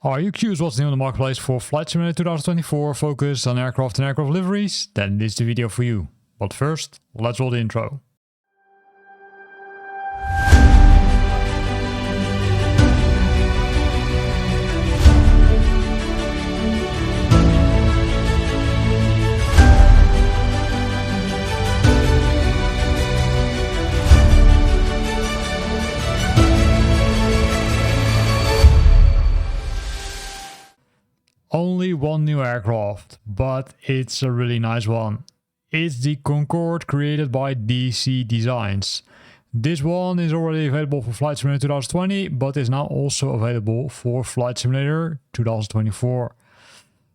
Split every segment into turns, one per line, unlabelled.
Are you curious what's new on the marketplace for Flight Simulator 2024 focused on aircraft and aircraft liveries? Then this is the video for you. But first, let's roll the intro. Only one new aircraft, but it's a really nice one. It's the Concorde created by DC Designs. This one is already available for Flight Simulator 2020, but is now also available for Flight Simulator 2024.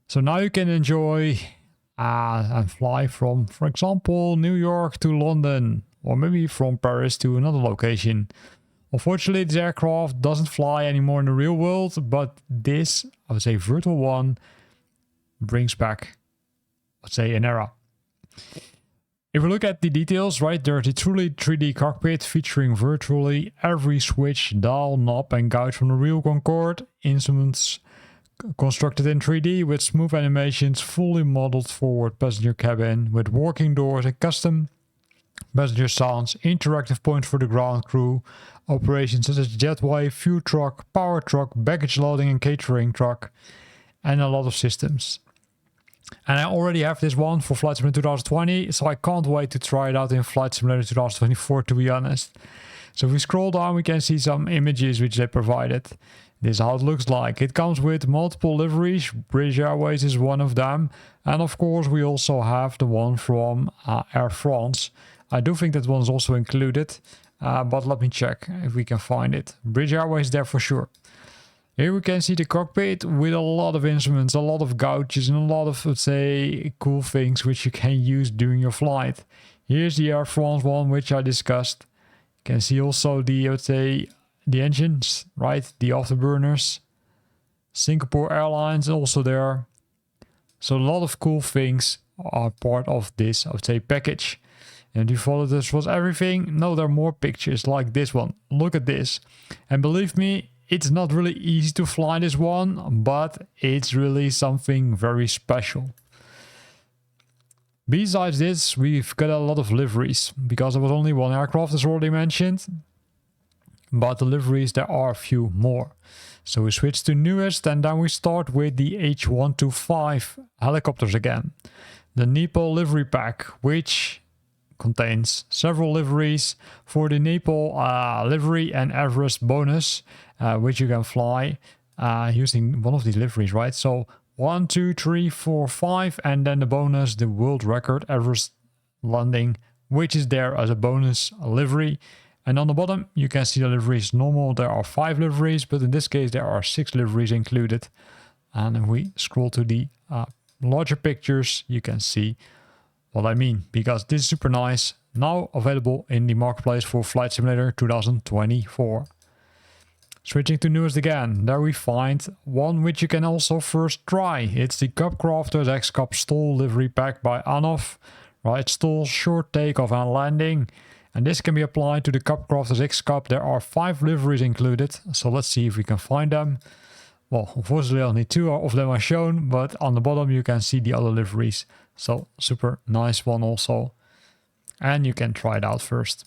So now you can enjoy and fly from, for example, New York to London, or maybe from Paris to another location. Unfortunately, this aircraft doesn't fly anymore in the real world, but this, I would say, virtual one brings back, let's say, an era. If we look at the details, right, there's a truly 3D cockpit featuring virtually every switch, dial, knob and gauge from the real Concorde. Instruments constructed in 3D with smooth animations, fully modeled forward passenger cabin with working doors and custom passenger sounds, interactive points for the ground crew, operations such as jetway, fuel truck, power truck, baggage loading and catering truck, and a lot of systems. And I already have this one for Flight Simulator 2020, so I can't wait to try it out in Flight Simulator 2024, to be honest. So if we scroll down, we can see some images which they provided. This is how it looks like. It comes with multiple liveries. British Airways is one of them. And of course, we also have the one from Air France. I do think that one is also included, but let me check if we can find it. British Airways there for sure. Here we can see the cockpit with a lot of instruments, a lot of gauges and a lot of, let's say, cool things which you can use during your flight. Here's the Air France one which I discussed. You can see also the, let's say, the engines, right? The afterburners. Singapore Airlines also there. So a lot of cool things are part of this, I would say, package. And you thought this was everything? No, there are more pictures like this one. Look at this. And believe me, it's not really easy to fly this one, but it's really something very special. Besides this, we've got a lot of liveries, because there was only one aircraft as already mentioned. But the liveries, there are a few more. So we switch to newest, and then we start with the H125 helicopters again. The Nepal Livery Pack, which contains several liveries for the Nepal livery and Everest bonus, which you can fly using one of these liveries, right? So 1, 2, 3, 4, 5, and then the bonus, the world record Everest landing, which is there as a bonus livery. And on the bottom, you can see the liveries. Normal, there are 5 liveries, but in this case, there are 6 liveries included. And if we scroll to the larger pictures, you can see what I mean, because this is super nice. Now available in the marketplace for Flight Simulator 2024. Switching to newest again, there we find one which you can also first try. It's the Cubcrafters X-Cub STOL Livery Pack by Anov. Right, STOL, short takeoff and landing. And this can be applied to the Cubcrafters X-Cub. There are 5 liveries included, so let's see if we can find them. Well, unfortunately only 2 of them are shown, but on the bottom you can see the other liveries. So super nice one also. And you can try it out first.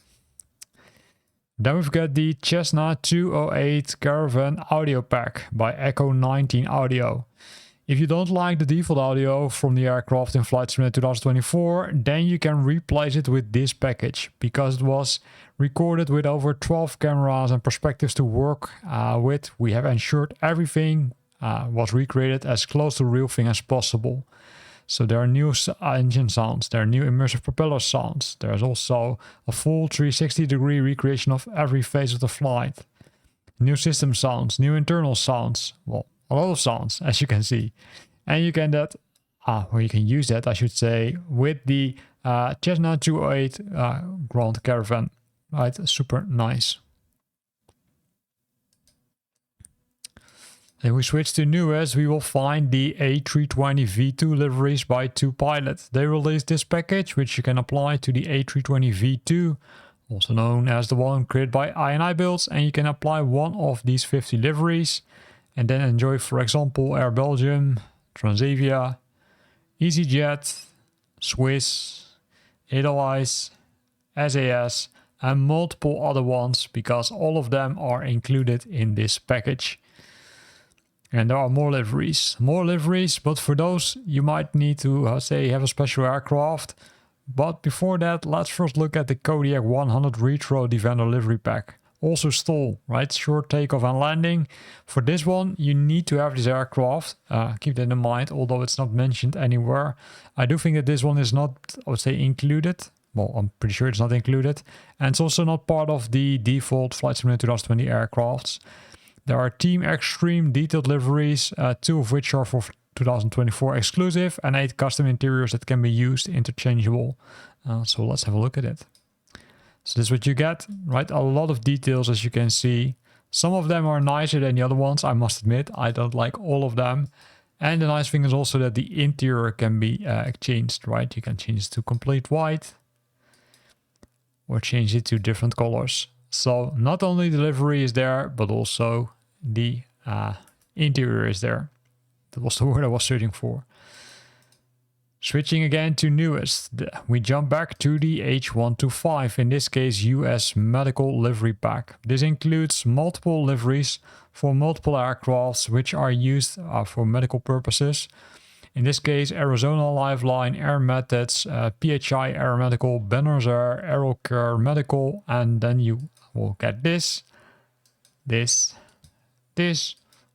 Then we've got the Cessna 208 Caravan Audio Pack by Echo 19 Audio. If you don't like the default audio from the aircraft in Flight Simulator 2024, then you can replace it with this package, because it was recorded with over 12 cameras and perspectives to work with. We have ensured everything was recreated as close to the real thing as possible. So there are new engine sounds, there are new immersive propeller sounds. There's also a full 360-degree recreation of every phase of the flight. New system sounds, new internal sounds. Well, a lot of sounds, as you can see. And you can you can use that, I should say, with the Cessna 208 Grand Caravan. Right, super nice. If we switch to newest, we will find the A320 V2 liveries by 2Pilot. They released this package, which you can apply to the A320 V2, also known as the one created by I&I Builds, and you can apply one of these 50 liveries. and then enjoy, for example, Air Belgium, Transavia, EasyJet, Swiss, Edelweiss, SAS, and multiple other ones, because all of them are included in this package. And there are more liveries, but for those you might need to say have a special aircraft. But before that, let's first look at the Kodiak 100 Retro Defender Livery Pack. Also STOL, right? Short takeoff and landing. For this one, you need to have this aircraft. Keep that in mind, although it's not mentioned anywhere. I do think that this one is not, I would say, included. Well, I'm pretty sure it's not included. And it's also not part of the default Flight Simulator 2020 aircrafts. There are Team Extreme detailed liveries, 2 of which are for 2024 exclusive, and 8 custom interiors that can be used interchangeable. So let's have a look at it. So this is what you get, right? A lot of details, as you can see. Some of them are nicer than the other ones, I must admit. I don't like all of them. And the nice thing is also that the interior can be changed, right? You can change it to complete white or change it to different colors. So not only the livery is there, but also the interior is there. That was the word I was searching for. Switching again to newest, we jump back to the H125, in this case US Medical Livery Pack. This includes multiple liveries for multiple aircrafts which are used for medical purposes. In this case, Arizona Lifeline, Air Methods, PHI Aeromedical, Benner's Air, Aerocare Medical, and then you will get this,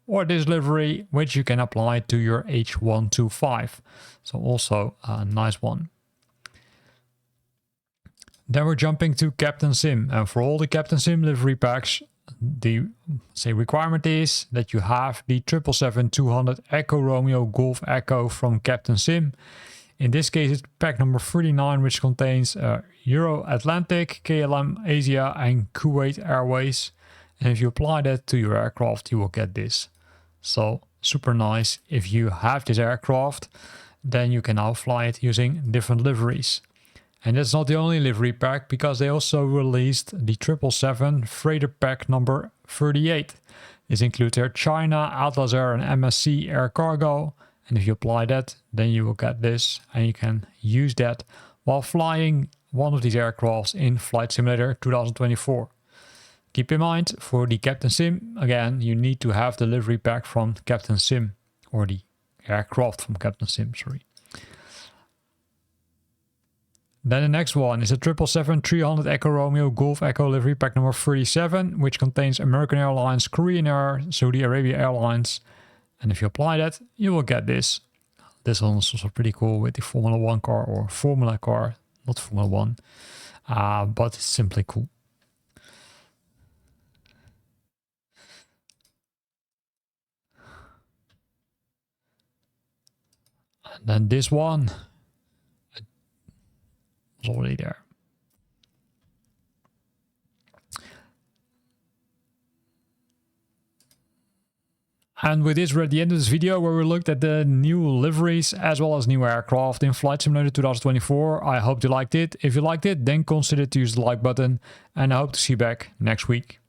or this livery, which you can apply to your H125. So also a nice one. Then we're jumping to Captain Sim, and for all the Captain Sim livery packs, the requirement is that you have the 777-200 Echo Romeo Golf Echo from Captain Sim. In this case, it's pack number 39, which contains Euro Atlantic, KLM Asia, and Kuwait Airways. And if you apply that to your aircraft, you will get this. So super nice. If you have this aircraft, then you can now fly it using different liveries. And that's not the only livery pack, because they also released the 777 Freighter Pack number 38. This includes Air China, Atlas Air, and MSC Air Cargo. And if you apply that, then you will get this, and you can use that while flying one of these aircrafts in Flight Simulator 2024. Keep in mind, for the Captain Sim, again, you need to have the livery pack from Captain Sim, or the aircraft from Captain Sim, sorry. Then the next one is a 777-300 Echo Romeo Golf Echo livery pack number 37, which contains American Airlines, Korean Air, Saudi Arabia Airlines. And if you apply that, you will get this. This one is also pretty cool with the Formula 1 car, or Formula car, not Formula 1, but it's simply cool. And then this one was already there. And with this, we're at the end of this video where we looked at the new liveries as well as new aircraft in Flight Simulator 2024. I hope you liked it. If you liked it, then consider to use the like button, and I hope to see you back next week.